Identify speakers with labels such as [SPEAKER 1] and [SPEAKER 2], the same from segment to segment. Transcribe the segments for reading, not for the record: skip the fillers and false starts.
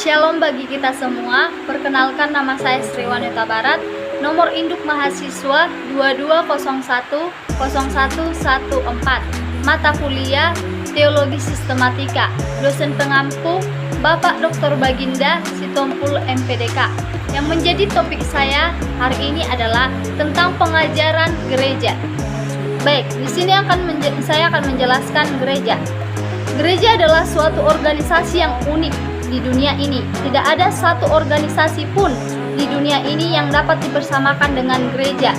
[SPEAKER 1] Shalom bagi kita semua. Perkenalkan, nama saya Sri Wanita Barat. Nomor induk mahasiswa 22010114. Mata kuliah Teologi Sistematika. Dosen pengampu Bapak Dr. Baginda Sitompul MPDK. Yang menjadi topik saya hari ini adalah tentang pengajaran gereja. Baik, di sini saya akan menjelaskan gereja. Gereja adalah suatu organisasi yang unik di dunia ini. Tidak ada satu organisasi pun di dunia ini yang dapat dipersamakan dengan gereja.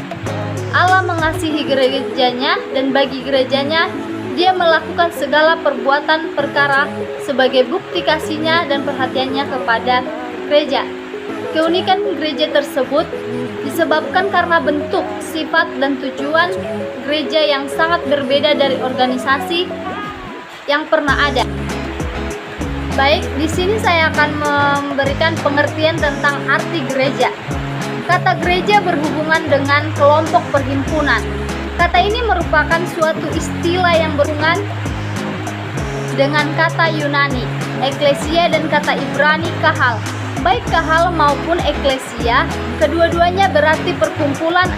[SPEAKER 1] Allah mengasihi gerejanya, dan bagi gerejanya Dia melakukan segala perbuatan perkara sebagai bukti kasihnya dan perhatiannya kepada gereja. Keunikan gereja tersebut disebabkan karena bentuk, sifat, dan tujuan gereja yang sangat berbeda dari organisasi yang pernah ada. Baik, di sini saya akan memberikan pengertian tentang arti gereja. Kata gereja berhubungan dengan kelompok perhimpunan. Kata ini merupakan suatu istilah yang berhubungan dengan kata Yunani, eklesia, dan kata Ibrani kahal. Baik kahal maupun eklesia, kedua-duanya berarti perkumpulan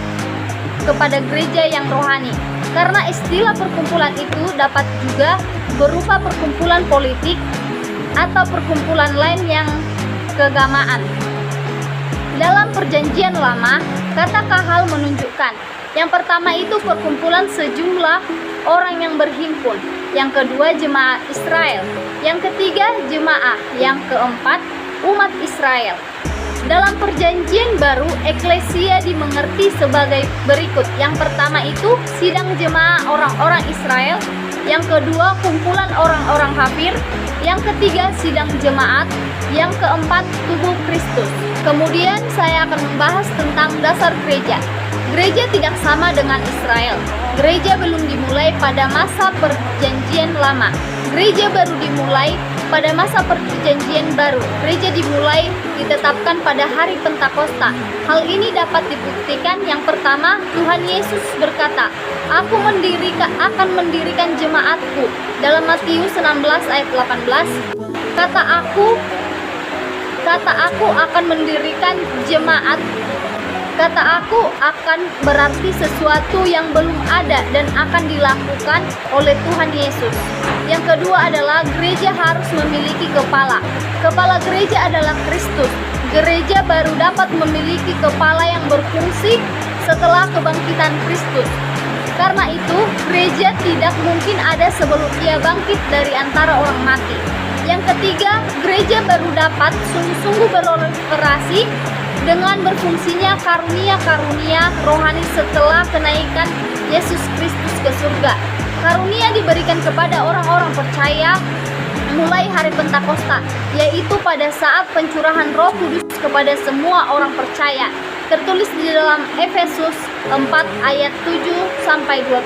[SPEAKER 1] kepada gereja yang rohani. Karena istilah perkumpulan itu dapat juga berupa perkumpulan politik atau perkumpulan lain yang keagamaan. Dalam Perjanjian Lama, kata kahal menunjukkan yang pertama itu perkumpulan sejumlah orang yang berhimpun, yang kedua jemaat Israel, yang ketiga jemaah, yang keempat umat Israel. Dalam Perjanjian Baru, eklesia dimengerti sebagai berikut. Yang pertama itu sidang jemaah orang-orang Israel, yang kedua kumpulan orang-orang kafir, yang ketiga sidang jemaat, yang keempat tubuh Kristus. Kemudian saya akan membahas tentang dasar gereja. Gereja tidak sama dengan Israel. Gereja belum dimulai pada masa Perjanjian Lama. Gereja baru dimulai pada masa Perjanjian Baru. Gereja ditetapkan pada hari Pentakosta. Hal ini dapat dibuktikan. Yang pertama, Tuhan Yesus berkata, "Aku akan mendirikan jemaatku." Dalam Matius 16 ayat 18, kata aku akan mendirikan jemaat. Kata aku akan berarti sesuatu yang belum ada dan akan dilakukan oleh Tuhan Yesus. Yang kedua adalah gereja harus memiliki kepala. Kepala gereja adalah Kristus. Gereja baru dapat memiliki kepala yang berfungsi setelah kebangkitan Kristus. Karena itu, gereja tidak mungkin ada sebelum Ia bangkit dari antara orang mati. Yang ketiga, gereja baru dapat sungguh-sungguh beroperasi dengan berfungsinya karunia-karunia rohani setelah kenaikan Yesus Kristus ke surga. Karunia diberikan kepada orang-orang percaya mulai hari Pentakosta, yaitu pada saat pencurahan Roh Kudus kepada semua orang percaya. Tertulis di dalam Efesus 4 ayat 7-12.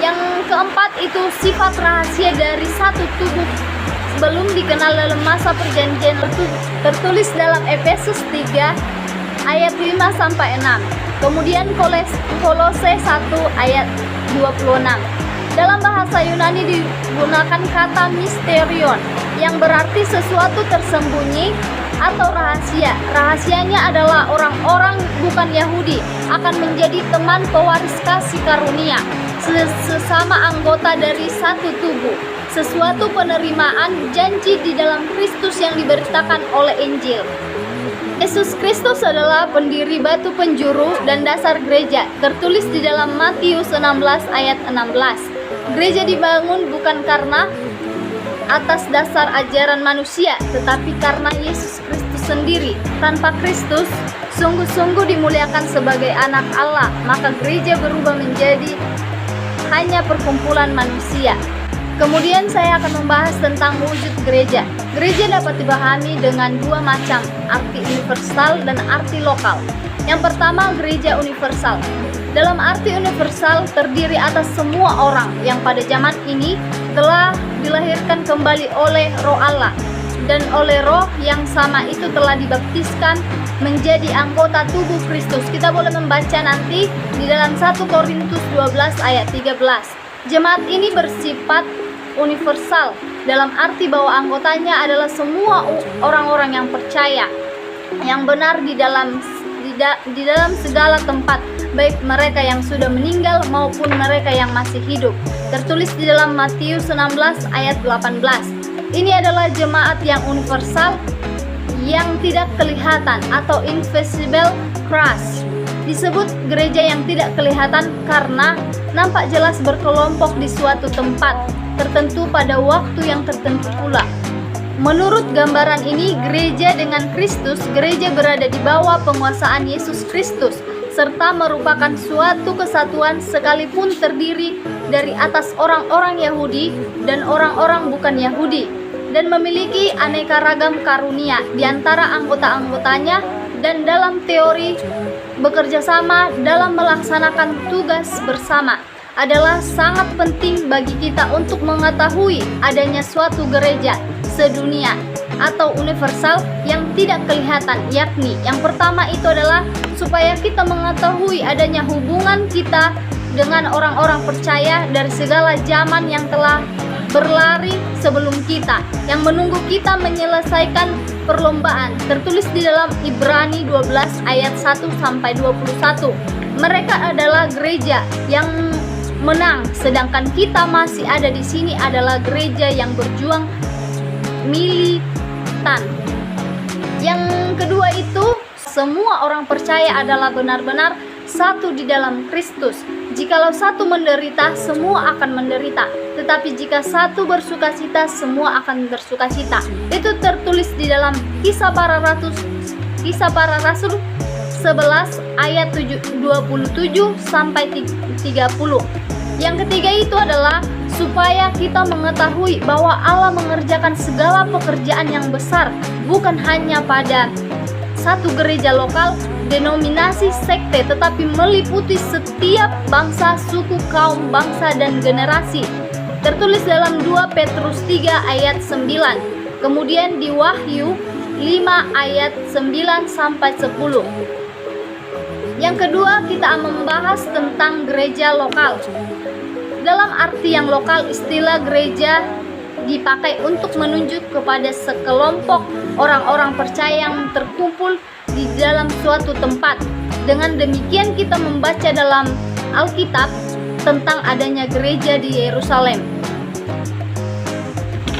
[SPEAKER 1] Yang keempat itu sifat rahasia dari satu tubuh belum dikenal dalam masa perjanjian, tertulis dalam Efesus 3 ayat 5-6. Kemudian Kolose 1 ayat 26. Dalam bahasa Yunani digunakan kata misterion yang berarti sesuatu tersembunyi atau rahasia. Rahasianya adalah orang-orang bukan Yahudi akan menjadi teman pewaris kasih karunia, sesama anggota dari satu tubuh. Sesuatu penerimaan janji di dalam Kristus yang diberitakan oleh Injil. Yesus Kristus adalah pendiri batu penjuru dan dasar gereja, tertulis di dalam Matius 16 ayat 16. Gereja dibangun bukan karena atas dasar ajaran manusia, tetapi karena Yesus Kristus sendiri. Tanpa Kristus, sungguh-sungguh dimuliakan sebagai anak Allah, maka gereja berubah menjadi hanya perkumpulan manusia. Kemudian saya akan membahas tentang wujud gereja. Gereja dapat dipahami dengan dua macam, arti universal dan arti lokal. Yang pertama, gereja universal. Dalam arti universal terdiri atas semua orang yang pada zaman ini telah dilahirkan kembali oleh Roh Allah, dan oleh Roh yang sama itu telah dibaptiskan menjadi anggota tubuh Kristus. Kita boleh membaca nanti di dalam 1 Korintus 12 ayat 13. Jemaat ini bersifat universal dalam arti bahwa anggotanya adalah semua orang-orang yang percaya, yang benar di dalam segala tempat, baik mereka yang sudah meninggal maupun mereka yang masih hidup. Tertulis di dalam Matius 16 ayat 18. Ini adalah jemaat yang universal, yang tidak kelihatan atau invisible Christ. Disebut gereja yang tidak kelihatan karena nampak jelas berkelompok di suatu tempat tertentu pada waktu yang tertentu pula. Menurut gambaran ini, gereja dengan Kristus, gereja berada di bawah penguasaan Yesus Kristus, serta merupakan suatu kesatuan sekalipun terdiri dari atas orang-orang Yahudi dan orang-orang bukan Yahudi, dan memiliki aneka ragam karunia di antara anggota-anggotanya, dan dalam teori bekerja sama dalam melaksanakan tugas bersama. Adalah sangat penting bagi kita untuk mengetahui adanya suatu gereja sedunia atau universal yang tidak kelihatan, yakni yang pertama itu adalah supaya kita mengetahui adanya hubungan kita dengan orang-orang percaya dari segala zaman yang telah berlari sebelum kita, yang menunggu kita menyelesaikan perlombaan. Tertulis di dalam Ibrani 12 ayat 1-21. Mereka adalah gereja yang menang, sedangkan kita masih ada di sini adalah gereja yang berjuang militan. Yang kedua itu, semua orang percaya adalah benar-benar satu di dalam Kristus. Jikalau satu menderita, semua akan menderita. Tetapi jika satu bersukacita, semua akan bersukacita. Itu tertulis di dalam Kisah Para Rasul 11 ayat 27 sampai 30. Yang ketiga itu adalah supaya kita mengetahui bahwa Allah mengerjakan segala pekerjaan yang besar, bukan hanya pada satu gereja lokal, denominasi, sekte, tetapi meliputi setiap bangsa, suku, kaum, bangsa, dan generasi. Tertulis dalam 2 Petrus 3 ayat 9. Kemudian di Wahyu 5 ayat 9 sampai 10. Yang kedua, kita membahas tentang gereja lokal. Dalam arti yang lokal, istilah gereja dipakai untuk menunjuk kepada sekelompok orang-orang percaya yang terkumpul di dalam suatu tempat. Dengan demikian kita membaca dalam Alkitab tentang adanya gereja di Yerusalem.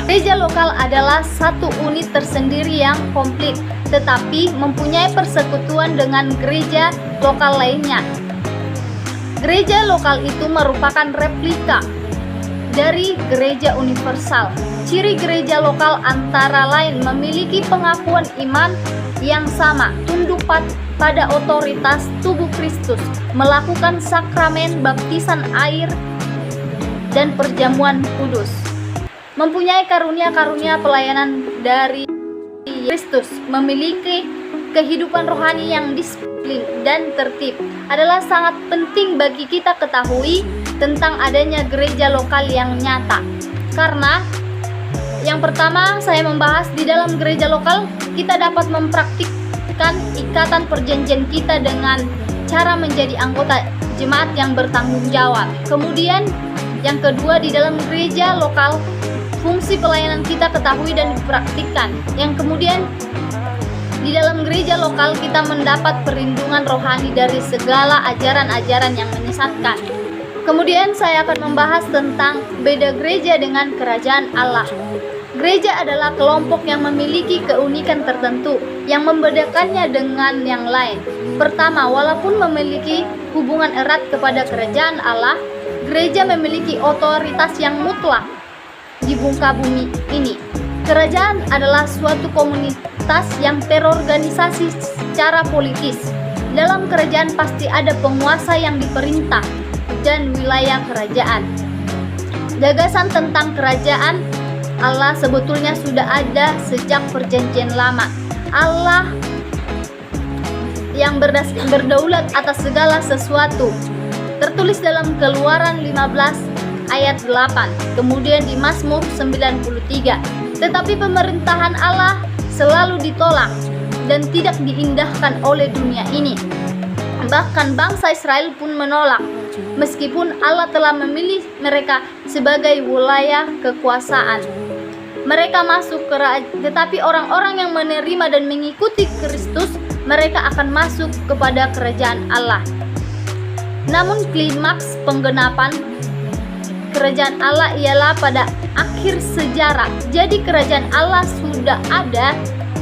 [SPEAKER 1] Gereja lokal adalah satu unit tersendiri yang komplit, tetapi mempunyai persekutuan dengan gereja lokal lainnya. Gereja lokal itu merupakan replika dari gereja universal. Ciri gereja lokal antara lain memiliki pengakuan iman yang sama, tunduk pada otoritas tubuh Kristus, melakukan sakramen baptisan air dan perjamuan kudus, mempunyai karunia-karunia pelayanan dari Kristus, memiliki kehidupan rohani yang disiplin dan tertib. Adalah sangat penting bagi kita ketahui tentang adanya gereja lokal yang nyata. Karena yang pertama saya membahas di dalam gereja lokal kita dapat mempraktikkan ikatan perjanjian kita dengan cara menjadi anggota jemaat yang bertanggung jawab. Kemudian yang kedua, di dalam gereja lokal fungsi pelayanan kita ketahui dan dipraktikkan. Yang kemudian di dalam gereja lokal kita mendapat perlindungan rohani dari segala ajaran-ajaran yang menyesatkan. Kemudian saya akan membahas tentang beda gereja dengan kerajaan Allah. Gereja adalah kelompok yang memiliki keunikan tertentu yang membedakannya dengan yang lain. Pertama, walaupun memiliki hubungan erat kepada kerajaan Allah, gereja memiliki otoritas yang mutlak di muka bumi ini. Kerajaan adalah suatu komunitas yang terorganisasi secara politis. Dalam kerajaan pasti ada penguasa yang diperintah dan wilayah kerajaan. Gagasan tentang kerajaan Allah sebetulnya sudah ada sejak perjanjian lama. Allah yang berdaulat atas segala sesuatu. Tertulis dalam Keluaran 15 ayat 8. Kemudian di Mazmur 93. Tetapi pemerintahan Allah selalu ditolak dan tidak diindahkan oleh dunia ini. Bahkan bangsa Israel pun menolak. meskipun Allah telah memilih mereka sebagai wilayah kekuasaan. Mereka masuk tetapi orang-orang yang menerima dan mengikuti Kristus, mereka akan masuk kepada kerajaan Allah. Namun klimaks penggenapan kerajaan Allah ialah pada akhir sejarah. Jadi kerajaan Allah sudah ada,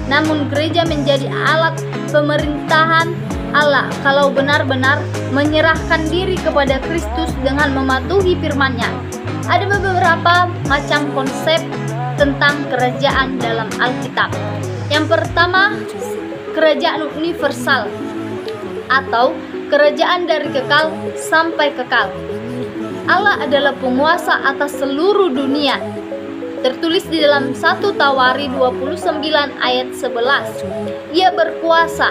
[SPEAKER 1] namun gereja menjadi alat pemerintahan Allah kalau benar-benar menyerahkan diri kepada Kristus dengan mematuhi firman-Nya. Ada beberapa macam konsep tentang kerajaan dalam Alkitab. Yang pertama, kerajaan universal atau kerajaan dari kekal sampai kekal. Allah adalah penguasa atas seluruh dunia. Tertulis di dalam 1 Tawari 29 ayat 11. Ia berkuasa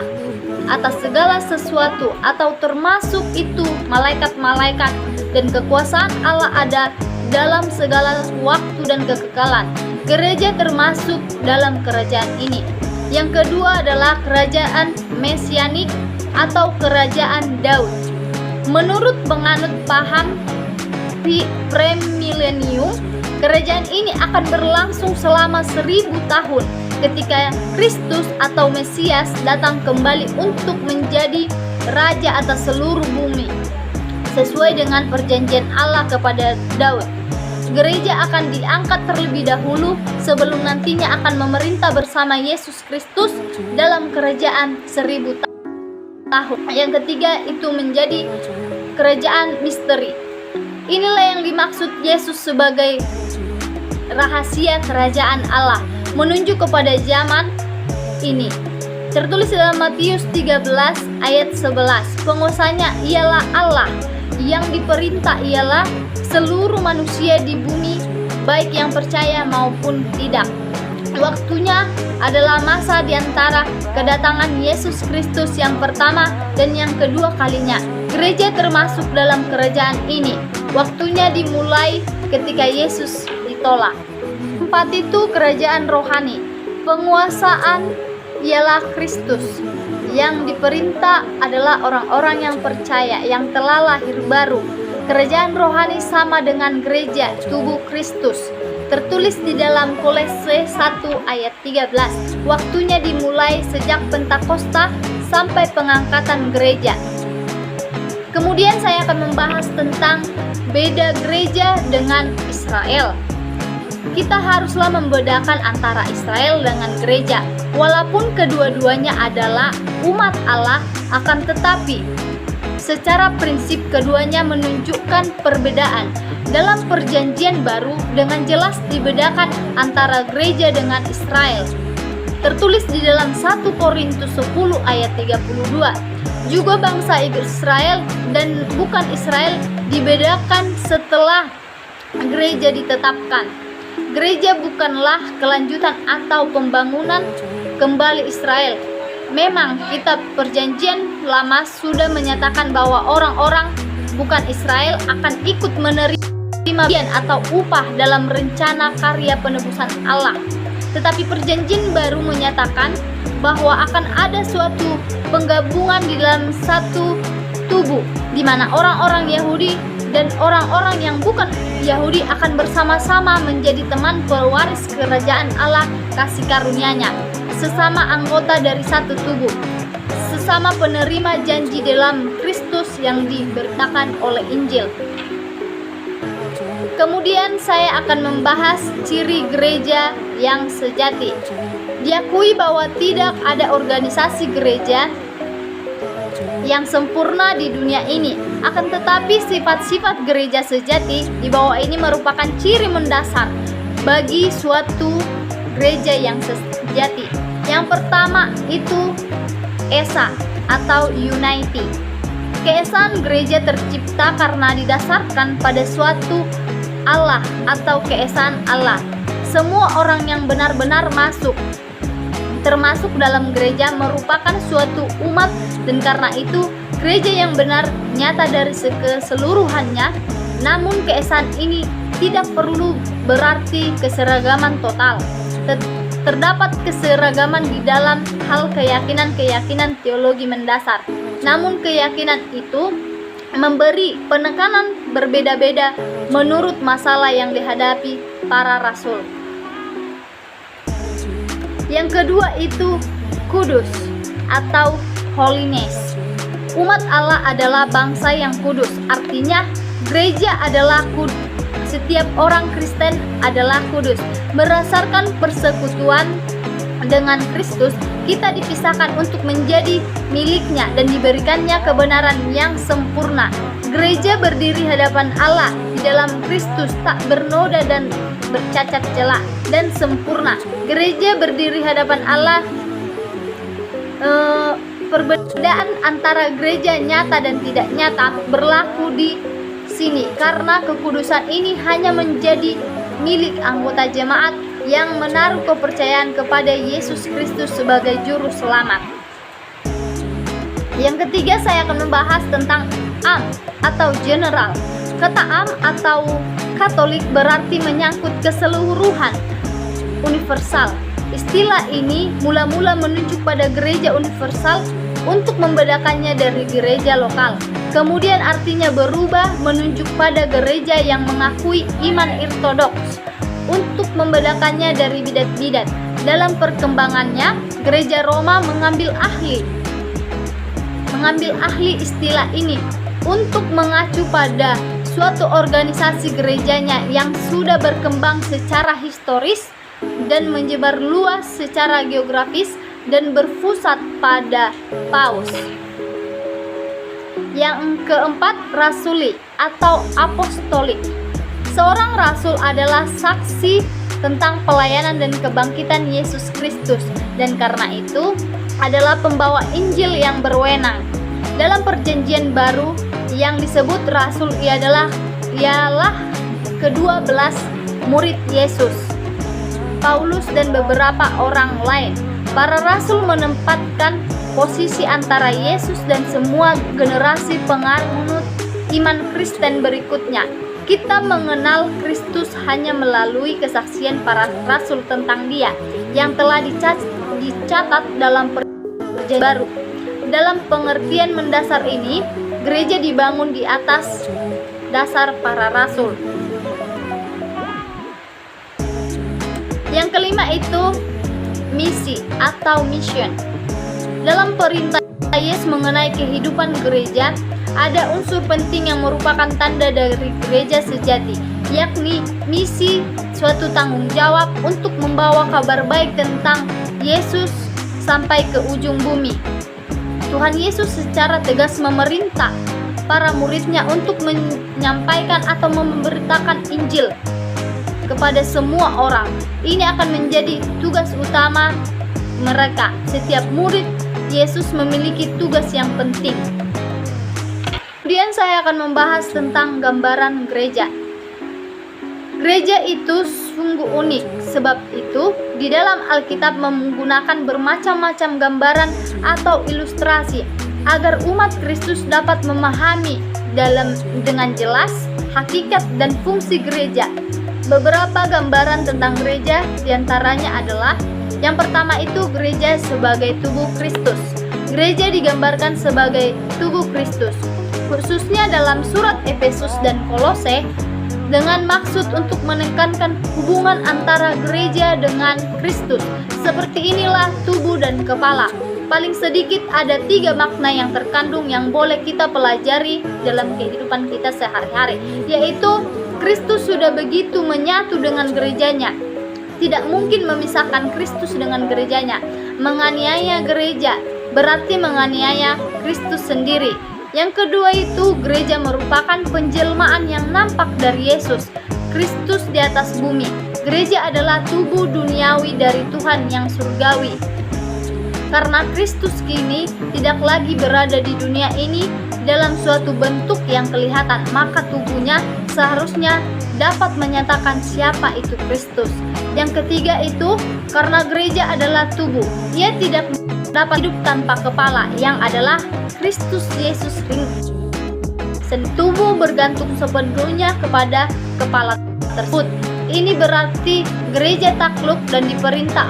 [SPEAKER 1] atas segala sesuatu atau termasuk itu malaikat-malaikat, dan kekuasaan Allah ada dalam segala waktu dan kekekalan. Gereja termasuk dalam kerajaan ini. Yang kedua adalah kerajaan mesianik atau kerajaan Daud. Menurut penganut paham premilenium, kerajaan ini akan berlangsung selama 1000 tahun ketika Kristus atau Mesias datang kembali untuk menjadi raja atas seluruh bumi. Sesuai dengan perjanjian Allah kepada Daud, gereja akan diangkat terlebih dahulu sebelum nantinya akan memerintah bersama Yesus Kristus dalam kerajaan 1000 tahun. Yang ketiga itu menjadi kerajaan misteri. Inilah yang dimaksud Yesus sebagai rahasia kerajaan Allah, menunjuk kepada zaman ini. Tertulis dalam Matius 13 ayat 11. Pengusahanya ialah Allah, yang diperintah ialah seluruh manusia di bumi, baik yang percaya maupun tidak. Waktunya adalah masa di antara kedatangan Yesus Kristus yang pertama dan yang kedua kalinya. Gereja termasuk dalam kerajaan ini. Waktunya dimulai ketika Yesus ditolak. 4 itu kerajaan rohani. Penguasaan ialah Kristus. Yang diperintah adalah orang-orang yang percaya, yang telah lahir baru. Kerajaan rohani sama dengan gereja, tubuh Kristus. Tertulis di dalam Kolose 1 ayat 13. Waktunya dimulai sejak Pentakosta sampai pengangkatan gereja. Kemudian saya akan membahas tentang beda gereja dengan Israel. Kita haruslah membedakan antara Israel dengan gereja. Walaupun kedua-duanya adalah umat Allah, akan tetapi secara prinsip keduanya menunjukkan perbedaan. Dalam perjanjian baru dengan jelas dibedakan antara gereja dengan Israel. Tertulis di dalam 1 Korintus 10 ayat 32. Juga bangsa Israel dan bukan Israel dibedakan setelah gereja ditetapkan. Gereja bukanlah kelanjutan atau pembangunan kembali Israel. Memang kitab perjanjian lama sudah menyatakan bahwa orang-orang bukan Israel akan ikut menerima bagian atau upah dalam rencana karya penebusan Allah. Tetapi perjanjian baru menyatakan bahwa akan ada suatu penggabungan di dalam satu tubuh, di mana orang-orang Yahudi dan orang-orang yang bukan Yahudi akan bersama-sama menjadi teman pewaris kerajaan Allah kasih karunia-Nya, sesama anggota dari satu tubuh, sesama penerima janji dalam Kristus yang diberitakan oleh Injil. Kemudian saya akan membahas ciri gereja yang sejati. Diakui bahwa tidak ada organisasi gereja yang sempurna di dunia ini. Akan tetapi sifat-sifat gereja sejati di bawah ini merupakan ciri mendasar bagi suatu gereja yang sejati. Yang pertama itu esa atau unity. Keesaan gereja tercipta karena didasarkan pada suatu Allah atau keesaan Allah. Semua orang yang benar-benar masuk termasuk dalam gereja merupakan suatu umat, dan karena itu gereja yang benar nyata dari keseluruhannya. Namun keesaan ini tidak perlu berarti keseragaman total. Terdapat keseragaman di dalam hal keyakinan-keyakinan teologi mendasar. Namun keyakinan itu memberi penekanan berbeda-beda menurut masalah yang dihadapi para rasul. Yang kedua itu kudus atau holiness. Umat Allah adalah bangsa yang kudus, artinya gereja adalah kudus. Setiap orang Kristen adalah kudus. Berdasarkan persekutuan dengan Kristus, kita dipisahkan untuk menjadi miliknya dan diberikannya kebenaran yang sempurna. Gereja berdiri hadapan Allah di dalam Kristus, tak bernoda dan bercacat celah dan sempurna. Gereja berdiri hadapan Allah. Perbedaan antara gereja nyata dan tidak nyata berlaku di sini, karena kekudusan ini hanya menjadi milik anggota jemaat yang menaruh kepercayaan kepada Yesus Kristus sebagai juru selamat. Yang ketiga, saya akan membahas tentang am atau general. Kata am atau Katolik berarti menyangkut keseluruhan, universal. Istilah ini mula-mula menunjuk pada gereja universal untuk membedakannya dari gereja lokal. Kemudian artinya berubah menunjuk pada gereja yang mengakui iman ortodoks untuk membedakannya dari bidat-bidat. Dalam perkembangannya, gereja Roma mengambil ahli istilah ini untuk mengacu pada suatu organisasi gerejanya yang sudah berkembang secara historis dan menyebar luas secara geografis dan berpusat pada paus. Yang keempat, rasuli atau apostolik. Seorang rasul adalah saksi tentang pelayanan dan kebangkitan Yesus Kristus, dan karena itu adalah pembawa Injil yang berwenang. Dalam perjanjian baru yang disebut rasul ialah ke-12 murid Yesus, Paulus dan beberapa orang lain. Para rasul menempatkan posisi antara Yesus dan semua generasi penganut iman Kristen berikutnya. Kita mengenal Kristus hanya melalui kesaksian para rasul tentang Dia yang telah dicatat dalam perjanjian baru. Dalam pengertian mendasar ini, gereja dibangun di atas dasar para rasul. Yang kelima itu misi atau mission. Dalam perintah Yesus mengenai kehidupan gereja, ada unsur penting yang merupakan tanda dari gereja sejati, yakni misi, suatu tanggung jawab untuk membawa kabar baik tentang Yesus sampai ke ujung bumi. Tuhan Yesus secara tegas memerintah para muridnya untuk menyampaikan atau memberitakan Injil kepada semua orang. Ini akan menjadi tugas utama mereka. Setiap murid Yesus memiliki tugas yang penting. Kemudian saya akan membahas tentang gambaran gereja. Gereja itu sungguh unik, sebab itu di dalam Alkitab menggunakan bermacam-macam gambaran atau ilustrasi agar umat Kristus dapat memahami dengan jelas hakikat dan fungsi gereja. Beberapa gambaran tentang gereja diantaranya adalah: yang pertama itu gereja sebagai tubuh Kristus. Gereja digambarkan sebagai tubuh Kristus, khususnya dalam surat Efesus dan Kolose, dengan maksud untuk menekankan hubungan antara gereja dengan Kristus. Seperti inilah tubuh dan kepala. Paling sedikit ada 3 makna yang terkandung yang boleh kita pelajari dalam kehidupan kita sehari-hari, yaitu Kristus sudah begitu menyatu dengan gerejanya, tidak mungkin memisahkan Kristus dengan gerejanya. Menganiaya gereja berarti menganiaya Kristus sendiri. Yang kedua itu gereja merupakan penjelmaan yang nampak dari Yesus Kristus di atas bumi. Gereja adalah tubuh duniawi dari Tuhan yang surgawi. Karena Kristus kini tidak lagi berada di dunia ini dalam suatu bentuk yang kelihatan, maka tubuhnya seharusnya dapat menyatakan siapa itu Kristus. Yang ketiga itu karena gereja adalah tubuh, ia tidak dapat hidup tanpa kepala yang adalah Kristus Yesus. Tubuh bergantung sepenuhnya kepada kepala tersebut. Ini berarti gereja takluk dan diperintah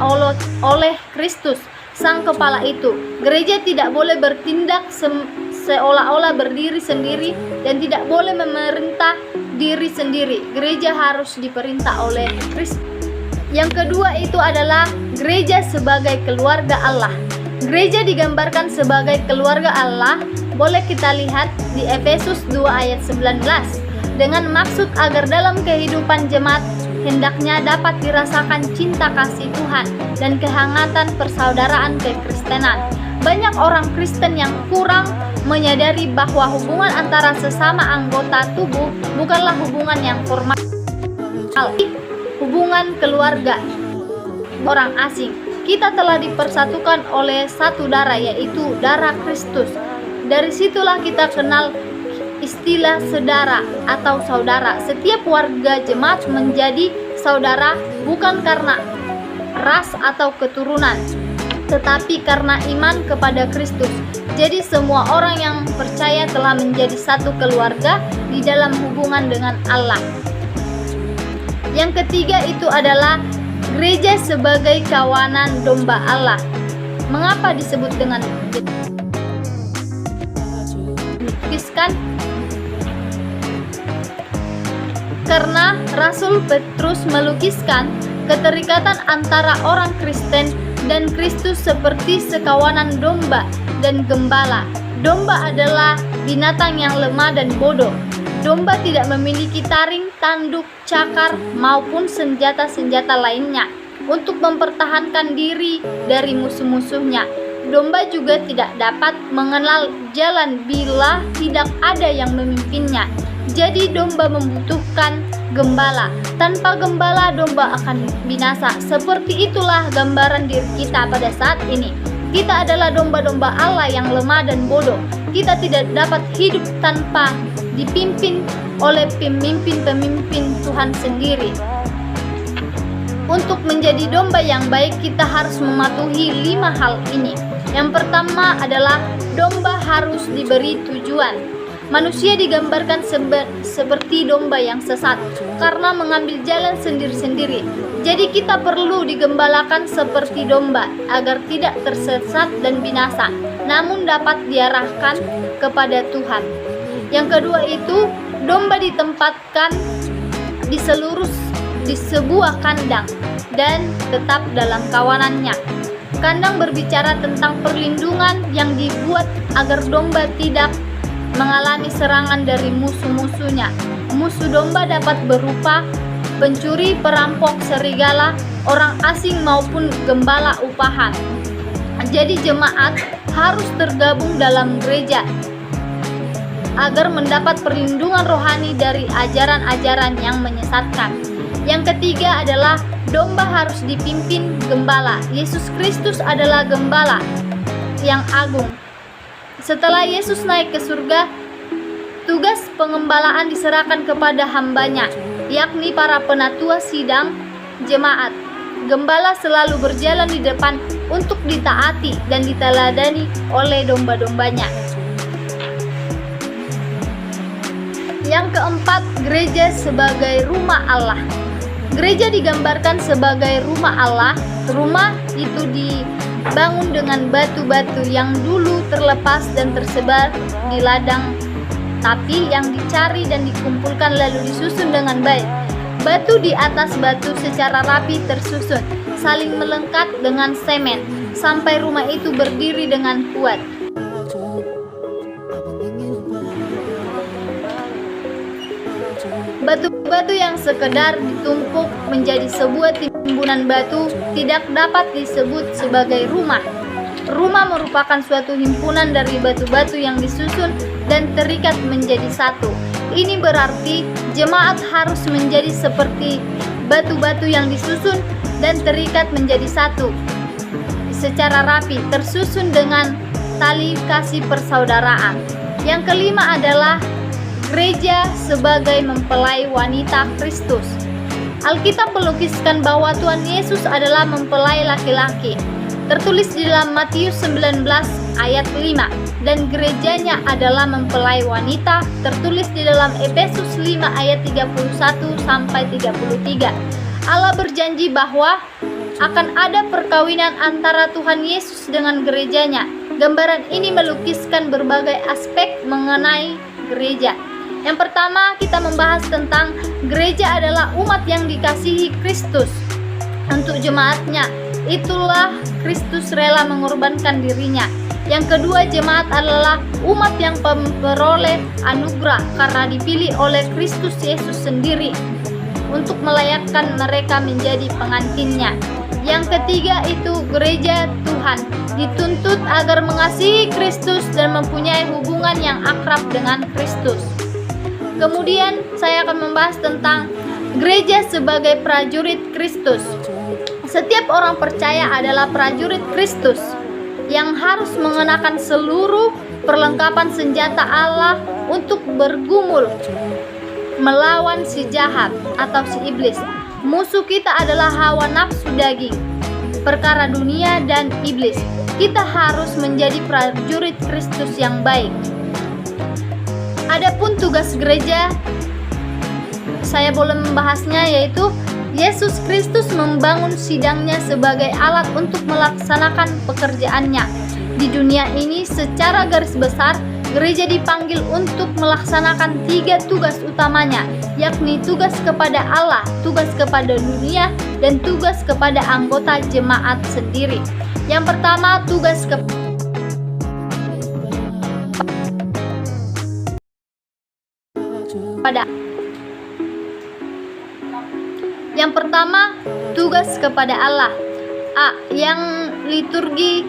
[SPEAKER 1] oleh Kristus, sang kepala itu. Gereja tidak boleh bertindak seolah-olah berdiri sendiri dan tidak boleh memerintah diri sendiri. Gereja harus diperintah oleh Kristus. Yang kedua itu adalah gereja sebagai keluarga Allah. Gereja digambarkan sebagai keluarga Allah, boleh kita lihat di Efesus 2 ayat 19, dengan maksud agar dalam kehidupan jemaat hendaknya dapat dirasakan cinta kasih Tuhan dan kehangatan persaudaraan kekristenan. Banyak orang Kristen yang kurang menyadari bahwa hubungan antara sesama anggota tubuh bukanlah hubungan yang formal, hubungan keluarga orang asing. Kita telah dipersatukan oleh satu darah, yaitu darah Kristus. Dari situlah kita kenal istilah saudara atau saudara. Setiap warga jemaat menjadi saudara bukan karena ras atau keturunan, tetapi karena iman kepada Kristus. Jadi semua orang yang percaya telah menjadi satu keluarga di dalam hubungan dengan Allah. Yang ketiga itu adalah gereja sebagai kawanan domba Allah. Mengapa disebut dengan dilukiskan? Karena Rasul Petrus melukiskan keterikatan antara orang Kristen dan Kristus seperti sekawanan domba dan gembala. Domba adalah binatang yang lemah dan bodoh. Domba tidak memiliki taring, tanduk, cakar, maupun senjata-senjata lainnya untuk mempertahankan diri dari musuh-musuhnya. Domba juga tidak dapat mengenal jalan bila tidak ada yang memimpinnya. Jadi domba membutuhkan gembala. Tanpa gembala, domba akan binasa. Seperti itulah gambaran diri kita pada saat ini. Kita adalah domba-domba Allah yang lemah dan bodoh. Kita tidak dapat hidup tanpa dipimpin oleh pemimpin-pemimpin Tuhan sendiri. Untuk menjadi domba yang baik, kita harus mematuhi 5 hal ini. Yang pertama adalah domba harus diberi tujuan. Manusia digambarkan seperti domba yang sesat karena mengambil jalan sendiri-sendiri. Jadi kita perlu digembalakan seperti domba agar tidak tersesat dan binasa, namun dapat diarahkan kepada Tuhan. Yang kedua itu, domba ditempatkan di sebuah kandang dan tetap dalam kawanannya. Kandang berbicara tentang perlindungan yang dibuat agar domba tidak mengalami serangan dari musuh-musuhnya. Musuh domba dapat berupa pencuri, perampok, serigala, orang asing maupun gembala upahan. Jadi jemaat harus tergabung dalam gereja agar mendapat perlindungan rohani dari ajaran-ajaran yang menyesatkan. Yang ketiga adalah domba harus dipimpin gembala. Yesus Kristus adalah gembala yang agung. Setelah Yesus naik ke surga, tugas pengembalaan diserahkan kepada hambanya, yakni para penatua sidang jemaat. Gembala selalu berjalan di depan untuk ditaati dan diteladani oleh domba-dombanya. Yang keempat, gereja sebagai rumah Allah. Gereja digambarkan sebagai rumah Allah. Rumah itu dibangun dengan batu-batu yang dulu terlepas dan tersebar di ladang, tapi yang dicari dan dikumpulkan lalu disusun dengan baik. Batu di atas batu secara rapi tersusun, saling melengkap dengan semen, sampai rumah itu berdiri dengan kuat. Batu-batu yang sekedar ditumpuk menjadi sebuah timbunan batu tidak dapat disebut sebagai rumah. Rumah merupakan suatu himpunan dari batu-batu yang disusun dan terikat menjadi satu. Ini berarti jemaat harus menjadi seperti batu-batu yang disusun dan terikat menjadi satu secara rapi, tersusun dengan tali kasih persaudaraan. Yang kelima adalah gereja sebagai mempelai wanita Kristus. Alkitab melukiskan bahwa Tuhan Yesus adalah mempelai laki-laki. Tertulis di dalam Matius 19 ayat 5, dan gerejanya adalah mempelai wanita. Tertulis di dalam Efesus 5 ayat 31 sampai 33. Allah berjanji bahwa akan ada perkawinan antara Tuhan Yesus dengan gerejanya. Gambaran ini melukiskan berbagai aspek mengenai gereja. Yang pertama, kita membahas tentang gereja adalah umat yang dikasihi Kristus untuk jemaatnya. Itulah Kristus rela mengorbankan dirinya. Yang kedua, jemaat adalah umat yang memperoleh anugerah karena dipilih oleh Kristus Yesus sendiri untuk melayakkan mereka menjadi pengantinnya. Yang ketiga itu gereja Tuhan dituntut agar mengasihi Kristus dan mempunyai hubungan yang akrab dengan Kristus. Kemudian saya akan membahas tentang gereja sebagai prajurit Kristus. Setiap orang percaya adalah prajurit Kristus yang harus mengenakan seluruh perlengkapan senjata Allah untuk bergumul melawan si jahat atau si iblis. Musuh kita adalah hawa nafsu daging, perkara dunia dan iblis. Kita harus menjadi prajurit Kristus yang baik. Adapun tugas gereja, saya boleh membahasnya, yaitu Yesus Kristus membangun sidangnya sebagai alat untuk melaksanakan pekerjaannya. Di dunia ini secara garis besar, gereja dipanggil untuk melaksanakan 3 tugas utamanya, yakni tugas kepada Allah, tugas kepada dunia, dan tugas kepada anggota jemaat sendiri. Yang pertama, tugas kepada Yang pertama, tugas kepada Allah. Yang liturgia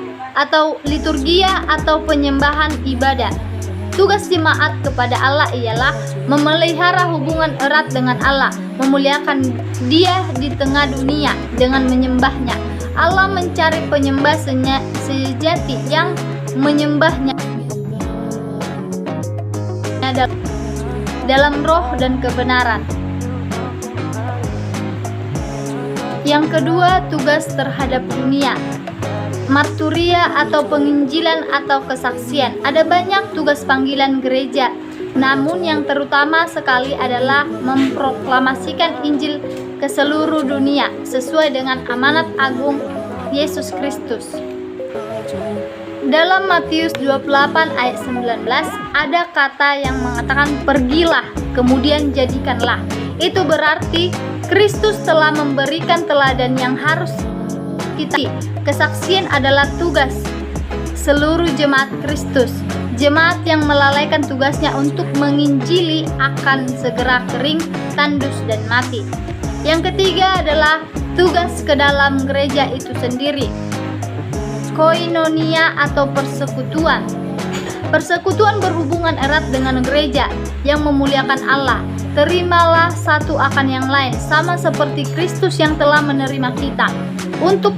[SPEAKER 1] atau penyembahan ibadah. Tugas jemaat kepada Allah ialah memelihara hubungan erat dengan Allah, memuliakan Dia di tengah dunia dengan menyembahnya. Allah mencari penyembah sejati yang menyembahnya dalam roh dan kebenaran. Yang kedua, tugas terhadap dunia. Marturia atau penginjilan atau kesaksian. Ada banyak tugas panggilan gereja, namun yang terutama sekali adalah memproklamasikan Injil ke seluruh dunia sesuai dengan amanat agung Yesus Kristus. Dalam Matius 28 ayat 19 ada kata yang mengatakan pergilah, kemudian jadikanlah. Itu berarti Kristus telah memberikan teladan yang harus kita. Kesaksian adalah tugas seluruh jemaat Kristus. Jemaat yang melalaikan tugasnya untuk menginjili akan segera kering, tandus, dan mati. Yang ketiga adalah tugas ke dalam gereja itu sendiri. Koinonia atau persekutuan. Persekutuan berhubungan erat dengan gereja yang memuliakan Allah. Terimalah satu akan yang lain, sama seperti Kristus yang telah menerima kita untuk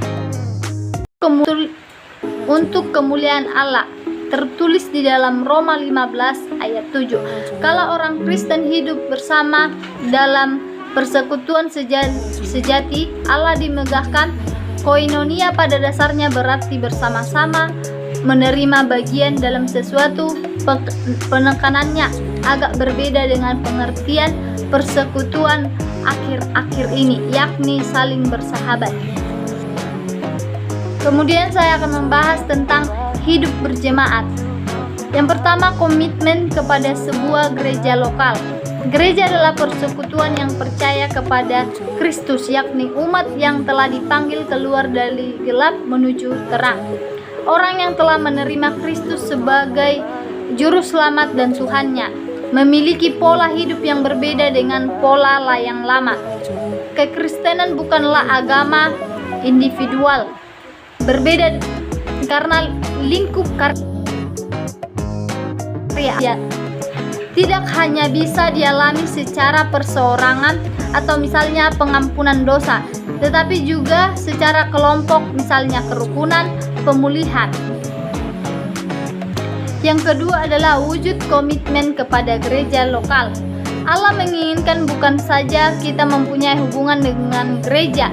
[SPEAKER 1] kemuliaan Allah. Tertulis di dalam Roma 15 ayat 7. Kalau orang Kristen hidup bersama dalam persekutuan sejati, Allah dimegahkan. Koinonia pada dasarnya berarti bersama-sama menerima bagian dalam sesuatu. Penekanannya agak berbeda dengan pengertian persekutuan akhir-akhir ini, yakni saling bersahabat. Kemudian saya akan membahas tentang hidup berjemaat. Yang pertama, komitmen kepada sebuah gereja lokal. Gereja adalah persekutuan yang percaya kepada Kristus, yakni umat yang telah dipanggil keluar dari gelap menuju terang. Orang yang telah menerima Kristus sebagai juru selamat dan Tuhannya, memiliki pola hidup yang berbeda dengan pola yang lama. Kekristenan bukanlah agama individual, berbeda karena lingkup karya. Tidak hanya bisa dialami secara perseorangan atau misalnya pengampunan dosa, tetapi juga secara kelompok, misalnya kerukunan, pemulihan. Yang kedua adalah wujud komitmen kepada gereja lokal. Allah menginginkan bukan saja kita mempunyai hubungan dengan gereja,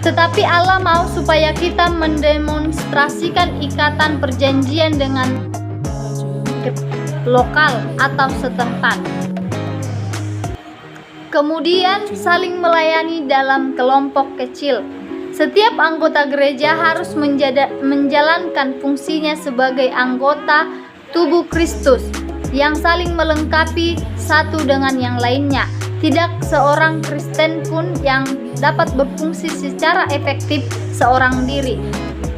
[SPEAKER 1] tetapi Allah mau supaya kita mendemonstrasikan ikatan perjanjian dengan lokal atau setempat. Kemudian saling melayani dalam kelompok kecil. Setiap anggota gereja harus menjalankan fungsinya sebagai anggota tubuh Kristus yang saling melengkapi satu dengan yang lainnya. Tidak seorang Kristen pun yang dapat berfungsi secara efektif seorang diri.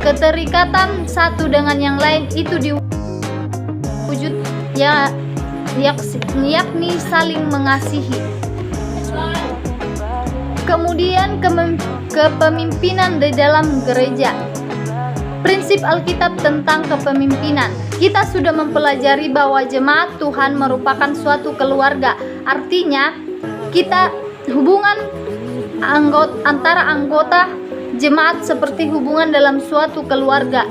[SPEAKER 1] Keterikatan satu dengan yang lain itu diwujud yakni saling mengasihi. Kemudian kepemimpinan di dalam gereja. Prinsip Alkitab tentang kepemimpinan. Kita sudah mempelajari bahwa jemaat Tuhan merupakan suatu keluarga. Artinya, hubungan antara anggota jemaat seperti hubungan dalam suatu keluarga.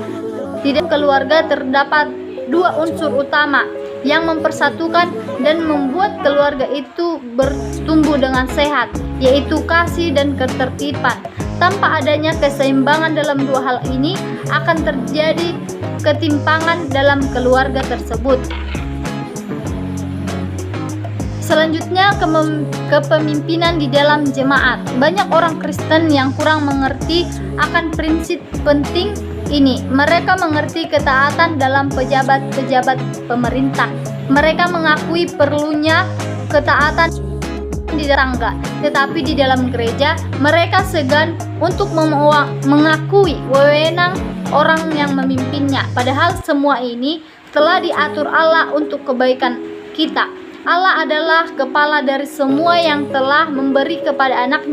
[SPEAKER 1] Di dalam keluarga terdapat dua unsur utama yang mempersatukan dan membuat keluarga itu bertumbuh dengan sehat, yaitu kasih dan ketertiban. Tanpa adanya keseimbangan dalam dua hal ini, akan terjadi ketimpangan dalam keluarga tersebut. Selanjutnya, kepemimpinan di dalam jemaat. Banyak orang Kristen yang kurang mengerti akan prinsip penting ini. Mereka mengerti ketaatan dalam pejabat-pejabat pemerintah. Mereka mengakui perlunya ketaatan di tetangga, tetapi di dalam gereja mereka segan untuk mengakui wewenang orang yang memimpinnya. Padahal semua ini telah diatur Allah untuk kebaikan kita. Allah adalah kepala dari semua yang telah memberi kepada anak.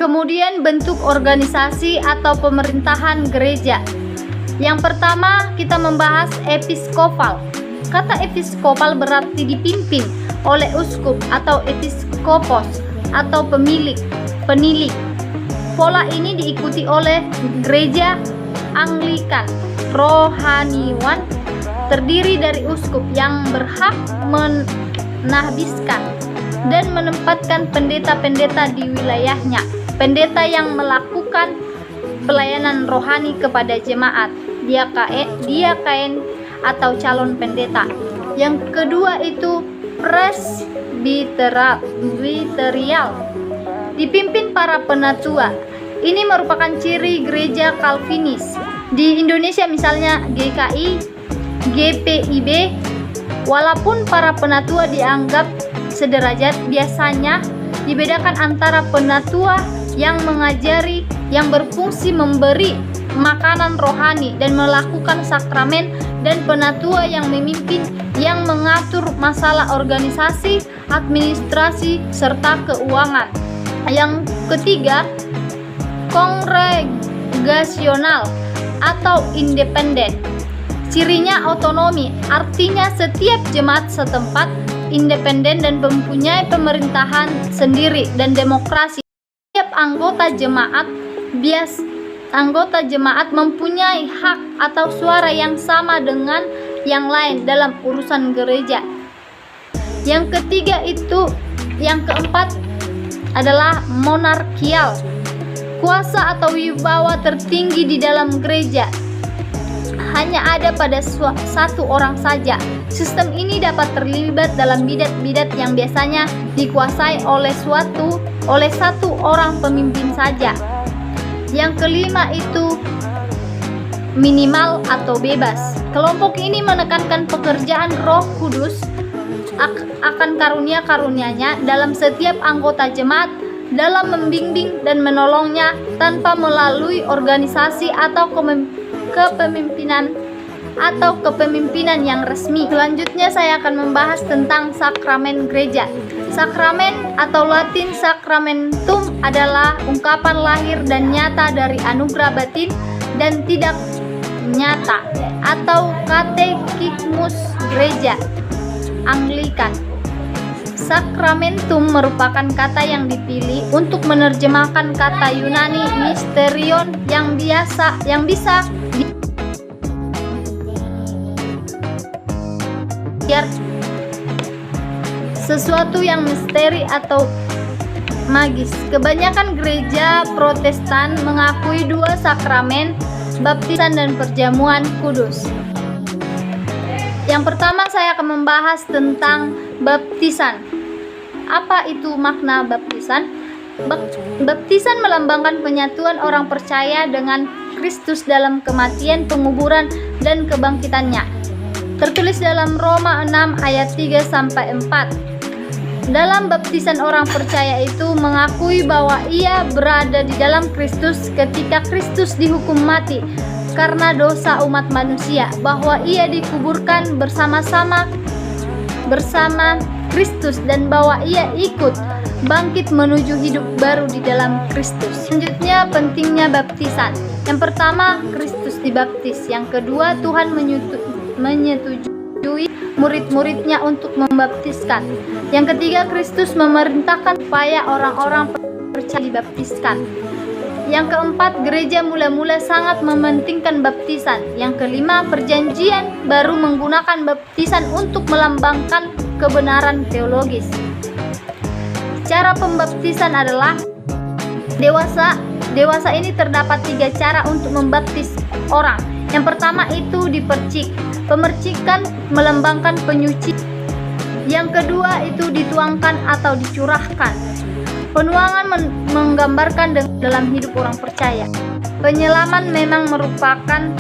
[SPEAKER 1] Kemudian bentuk organisasi atau pemerintahan gereja. Yang pertama kita membahas episkopal. Kata episkopal berarti dipimpin oleh uskup atau episkopos atau penilik. Pola ini diikuti oleh gereja Anglikan rohaniwan, terdiri dari uskup yang berhak menahbiskan dan menempatkan pendeta-pendeta di wilayahnya. Pendeta yang melakukan pelayanan rohani kepada jemaat, diaken atau calon pendeta. Yang kedua itu presbiterial, dipimpin para penatua. Ini merupakan ciri gereja Calvinis. Di Indonesia misalnya GKI, GPIB, walaupun para penatua dianggap sederajat, biasanya dibedakan antara penatua yang mengajari, yang berfungsi memberi makanan rohani dan melakukan sakramen, dan penatua yang memimpin, yang mengatur masalah organisasi, administrasi, serta keuangan. Yang ketiga, kongregasional atau independen. Cirinya otonomi, artinya setiap jemaat setempat independen dan mempunyai pemerintahan sendiri dan demokrasi. Setiap anggota jemaat mempunyai hak atau suara yang sama dengan yang lain dalam urusan gereja. Yang keempat adalah monarkial. Kuasa atau wibawa tertinggi di dalam gereja hanya ada pada satu orang saja. Sistem ini dapat terlibat dalam bidat-bidat yang biasanya dikuasai oleh satu orang pemimpin saja. Yang kelima itu minimal atau bebas. Kelompok ini menekankan pekerjaan Roh Kudus akan karunia-karunia-Nya dalam setiap anggota jemaat dalam membimbing dan menolongnya tanpa melalui organisasi atau kepemimpinan yang resmi. Selanjutnya saya akan membahas tentang sakramen gereja. Sakramen atau Latin sacramentum adalah ungkapan lahir dan nyata dari anugerah batin dan tidak nyata atau katekismus gereja Anglikan. Sakramentum merupakan kata yang dipilih untuk menerjemahkan kata Yunani mysterion yang bisa sesuatu yang misteri atau magis. Kebanyakan gereja Protestan mengakui dua sakramen, baptisan dan perjamuan kudus. Yang pertama saya akan membahas tentang baptisan. Apa itu makna baptisan? Baptisan melambangkan penyatuan orang percaya dengan Kristus dalam kematian, penguburan, dan kebangkitannya. Tertulis dalam Roma 6 ayat 3-4. Dalam baptisan orang percaya itu mengakui bahwa ia berada di dalam Kristus ketika Kristus dihukum mati karena dosa umat manusia, bahwa ia dikuburkan bersama Kristus, dan bahwa ia ikut bangkit menuju hidup baru di dalam Kristus. Selanjutnya, pentingnya baptisan. Yang pertama, Kristus dibaptis. Yang kedua, Tuhan menyetujui murid-muridnya untuk membaptiskan. Yang ketiga, Kristus memerintahkan supaya orang-orang percaya dibaptiskan. Yang keempat, gereja mula-mula sangat mementingkan baptisan. Yang kelima, perjanjian baru menggunakan baptisan untuk melambangkan kebenaran teologis. Cara pembaptisan adalah dewasa. Dewasa ini terdapat 3 cara untuk membaptis orang. Yang pertama itu dipercik. Pemercikan melambangkan penyuci. Yang kedua itu dituangkan atau dicurahkan. Penuangan menggambarkan dalam hidup orang percaya. Penyelaman memang merupakan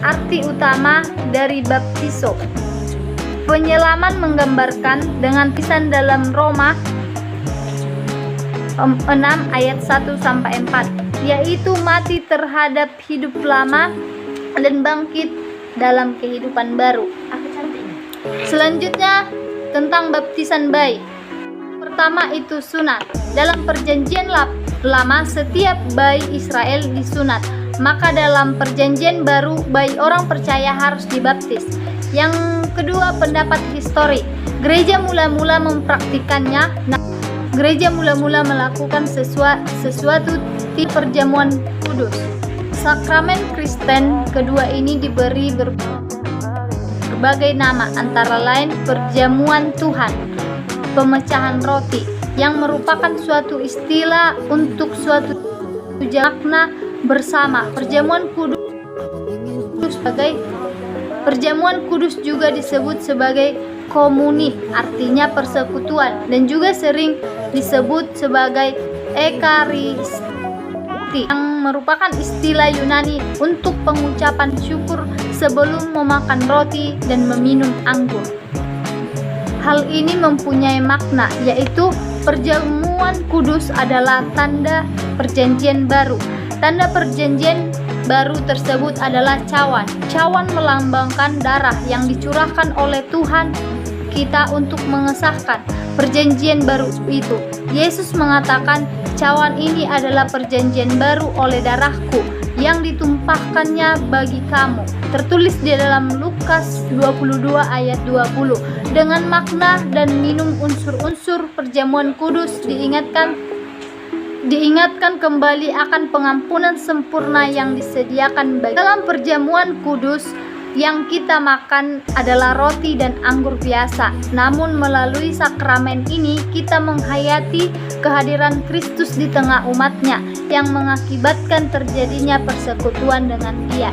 [SPEAKER 1] arti utama dari baptiso. Penyelaman menggambarkan dengan tulisan dalam Roma 6 ayat 1-4, yaitu mati terhadap hidup lama dan bangkit dalam kehidupan baru. Selanjutnya, tentang baptisan bayi. Pertama itu sunat. Dalam perjanjian lama setiap bayi Israel disunat, maka dalam perjanjian baru bayi orang percaya harus dibaptis. Yang kedua, pendapat histori. Gereja mula-mula mempraktikannya. Gereja mula-mula melakukan sesuatu di perjamuan kudus. Sakramen Kristen kedua ini diberi berbagai nama, antara lain perjamuan Tuhan, pemecahan roti, yang merupakan suatu istilah untuk suatu makna bersama. Perjamuan kudus juga disebut sebagai komuni, artinya persekutuan, dan juga sering disebut sebagai ekaristi, yang merupakan istilah Yunani untuk pengucapan syukur sebelum memakan roti dan meminum anggur. Hal ini mempunyai makna, yaitu perjamuan kudus adalah tanda perjanjian baru. Tanda perjanjian baru tersebut adalah cawan. Cawan melambangkan darah yang dicurahkan oleh Tuhan kita untuk mengesahkan perjanjian baru itu. Yesus mengatakan, cawan ini adalah perjanjian baru oleh darahku yang ditumpahkannya bagi kamu. Tertulis di dalam Lukas 22 ayat 20. Dengan makna dan minum unsur-unsur perjamuan kudus diingatkan kembali akan pengampunan sempurna yang disediakan bagi. Dalam perjamuan kudus yang kita makan adalah roti dan anggur biasa. Namun melalui sakramen ini kita menghayati kehadiran Kristus di tengah umatnya yang mengakibatkan terjadinya persekutuan dengan Dia.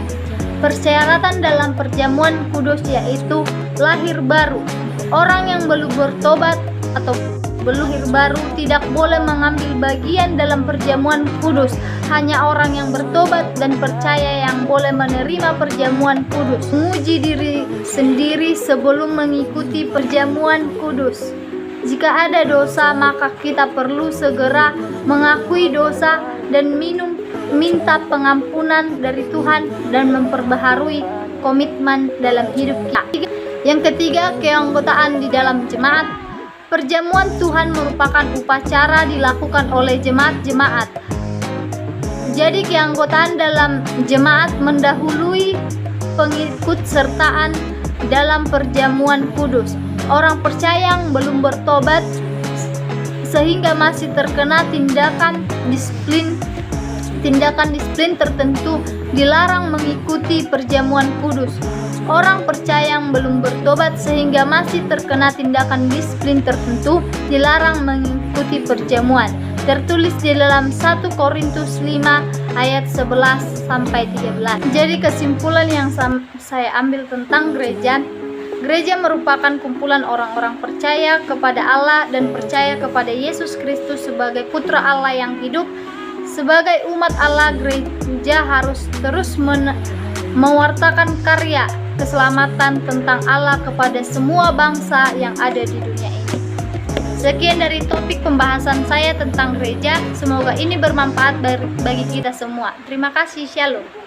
[SPEAKER 1] Persyaratan dalam perjamuan kudus yaitu lahir baru. Orang yang belum bertobat atau belum lahir baru tidak boleh mengambil bagian dalam perjamuan kudus. Hanya orang yang bertobat dan percaya yang boleh menerima perjamuan kudus. Menguji diri sendiri sebelum mengikuti perjamuan kudus. Jika ada dosa, maka kita perlu segera mengakui dosa dan minta pengampunan dari Tuhan dan memperbaharui komitmen dalam hidup kita. Yang ketiga, keanggotaan di dalam jemaat. Perjamuan Tuhan merupakan upacara dilakukan oleh jemaat-jemaat. Jadi keanggotaan dalam jemaat mendahului pengikutsertaan dalam perjamuan kudus. Orang percaya yang belum bertobat sehingga masih terkena tindakan disiplin tertentu dilarang mengikuti perjamuan kudus. Orang percaya yang belum bertobat sehingga masih terkena tindakan disiplin tertentu dilarang mengikuti perjamuan. Tertulis di dalam 1 Korintus 5 ayat 11-13. Jadi kesimpulan yang saya ambil tentang gereja Gereja merupakan kumpulan orang-orang percaya kepada Allah dan percaya kepada Yesus Kristus sebagai Putra Allah yang hidup. Sebagai umat Allah, gereja harus terus mewartakan karya keselamatan tentang Allah kepada semua bangsa yang ada di dunia ini. Sekian dari topik pembahasan saya tentang gereja. Semoga ini bermanfaat bagi kita semua. Terima kasih. Shalom.